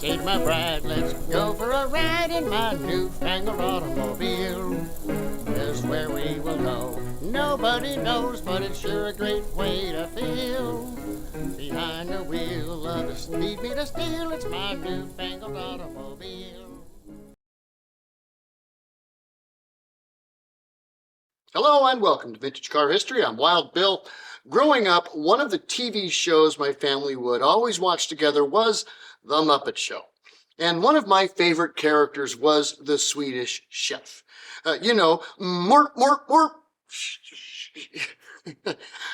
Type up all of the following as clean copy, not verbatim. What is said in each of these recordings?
meet my bride. Let's go for a ride in my newfangled automobile. Just where we will go, nobody knows, but it's sure a great way to feel. Behind the wheel of the speed meter steel, it's my newfangled automobile. Hello and welcome to Vintage Car History. I'm Wild Bill. Growing up, one of the TV shows my family would always watch together was The Muppet Show. And one of my favorite characters was the Swedish Chef. Mort, mort, mort.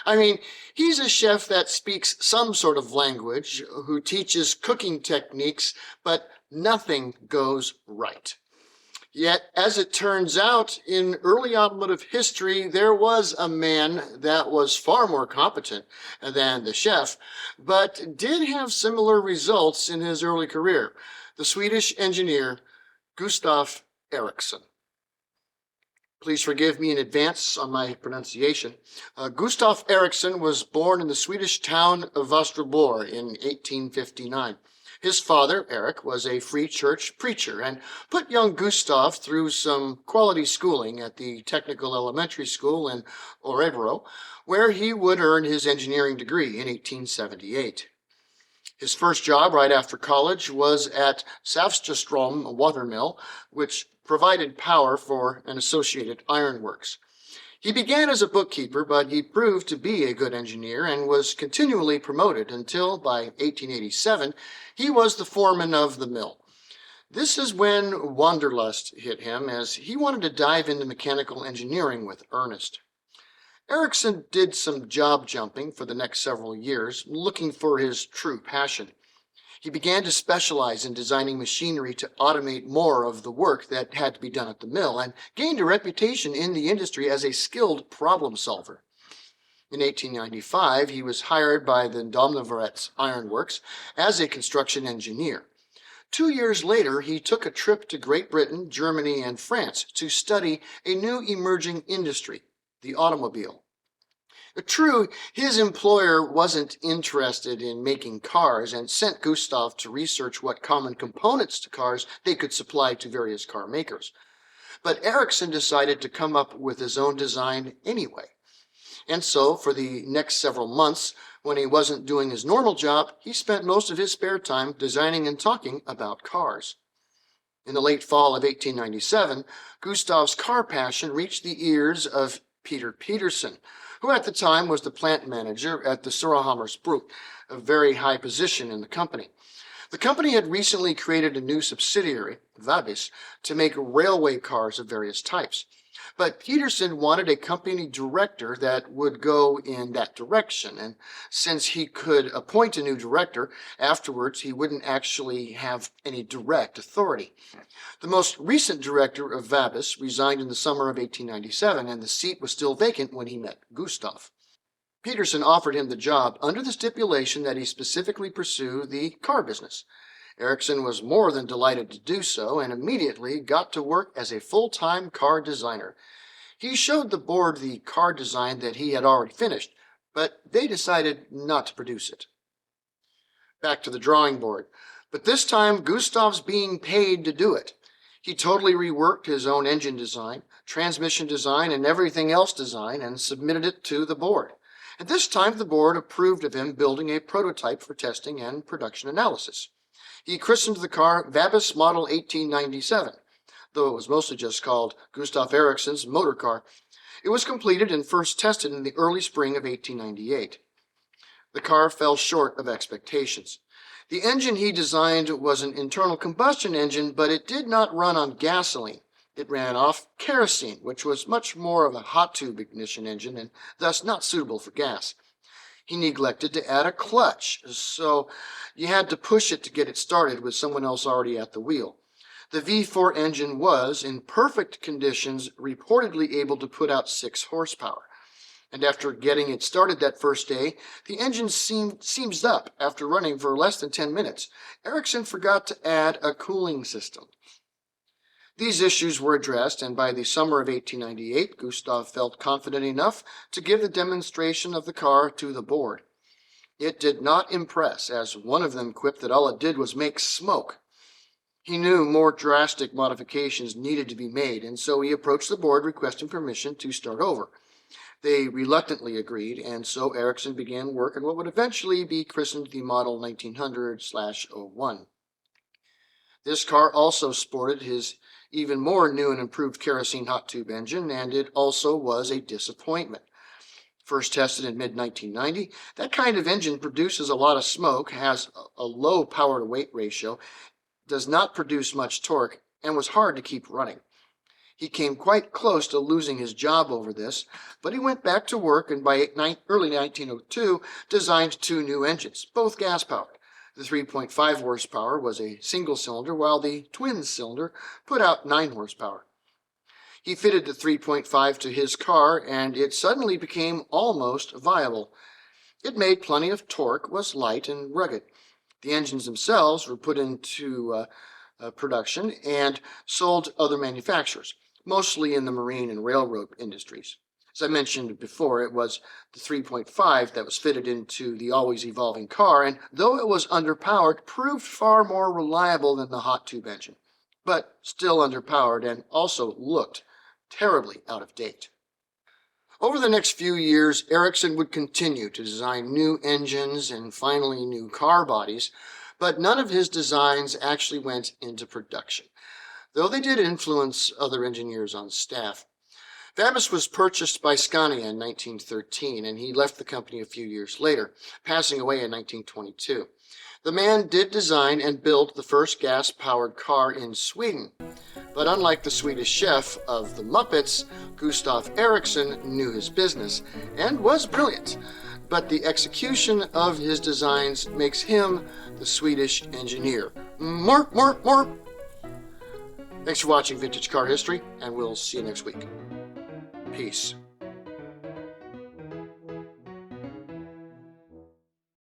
I mean, he's a chef that speaks some sort of language, who teaches cooking techniques, but nothing goes right. Yet, as it turns out, in early automotive history, there was a man that was far more competent than the chef, but did have similar results in his early career, the Swedish engineer Gustaf Erikson. Please forgive me in advance on my pronunciation. Gustaf Erikson was born in the Swedish town of Västerbro in 1859. His father, Eric, was a free church preacher and put young Gustaf through some quality schooling at the Technical Elementary School in Örebro, where he would earn his engineering degree in 1878. His first job right after college was at Säfström watermill, which provided power for an associated ironworks. He began as a bookkeeper, but he proved to be a good engineer and was continually promoted until, by 1887, he was the foreman of the mill. This is when wanderlust hit him, as he wanted to dive into mechanical engineering with earnest. Erikson did some job jumping for the next several years, looking for his true passion. He began to specialize in designing machinery to automate more of the work that had to be done at the mill, and gained a reputation in the industry as a skilled problem solver. In 1895, he was hired by the Domnavarets Ironworks as a construction engineer. 2 years later, he took a trip to Great Britain, Germany, and France to study a new emerging industry, the automobile. True, his employer wasn't interested in making cars and sent Gustaf to research what common components to cars they could supply to various car makers. But Erikson decided to come up with his own design anyway. And so, for the next several months, when he wasn't doing his normal job, he spent most of his spare time designing and talking about cars. In the late fall of 1897, Gustaf's car passion reached the ears of Peter Peterson, who at the time was the plant manager at the Surahammersbruk, a very high position in the company. The company had recently created a new subsidiary, Vabis, to make railway cars of various types. But Peterson wanted a company director that would go in that direction, and since he could appoint a new director, afterwards he wouldn't actually have any direct authority. The most recent director of Vabis resigned in the summer of 1897, and the seat was still vacant when he met Gustaf. Peterson offered him the job under the stipulation that he specifically pursue the car business. Erikson was more than delighted to do so, and immediately got to work as a full-time car designer. He showed the board the car design that he had already finished, but they decided not to produce it. Back to the drawing board, but this time Gustaf's being paid to do it. He totally reworked his own engine design, transmission design, and everything else design, and submitted it to the board. And this time the board approved of him building a prototype for testing and production analysis. He christened the car Vabis Model 1897, though it was mostly just called Gustaf Erikson's motor car. It was completed and first tested in the early spring of 1898. The car fell short of expectations. The engine he designed was an internal combustion engine, but it did not run on gasoline. It ran off kerosene, which was much more of a hot tube ignition engine and thus not suitable for gas. He neglected to add a clutch, so you had to push it to get it started with someone else already at the wheel. The V4 engine was, in perfect conditions, reportedly able to put out 6 horsepower. And after getting it started that first day, the engine seized up after running for less than 10 minutes. Erikson forgot to add a cooling system. These issues were addressed, and by the summer of 1898, Gustaf felt confident enough to give the demonstration of the car to the board. It did not impress, as one of them quipped that all it did was make smoke. He knew more drastic modifications needed to be made, and so he approached the board requesting permission to start over. They reluctantly agreed, and so Erikson began work on what would eventually be christened the Model 1900/01. This car also sported his even more new and improved kerosene hot tube engine, and it also was a disappointment. First tested in mid-1990, that kind of engine produces a lot of smoke, has a low power to weight ratio, does not produce much torque, and was hard to keep running. He came quite close to losing his job over this, but he went back to work and by early 1902 designed two new engines, both gas-powered. The 3.5 horsepower was a single cylinder, while the twin cylinder put out 9 horsepower. He fitted the 3.5 to his car, and it suddenly became almost viable. It made plenty of torque, was light and rugged. The engines themselves were put into production and sold to other manufacturers, mostly in the marine and railroad industries. As I mentioned before, it was the 3.5 that was fitted into the always evolving car, and though it was underpowered, proved far more reliable than the hot tube engine, but still underpowered and also looked terribly out of date. Over the next few years, Erikson would continue to design new engines and finally new car bodies, but none of his designs actually went into production, though they did influence other engineers on staff. Vabis was purchased by Scania in 1913, and he left the company a few years later, passing away in 1922. The man did design and build the first gas-powered car in Sweden, but unlike the Swedish chef of the Muppets, Gustaf Erikson knew his business and was brilliant, but the execution of his designs makes him the Swedish engineer. More! Thanks for watching Vintage Car History, and we'll see you next week. Peace.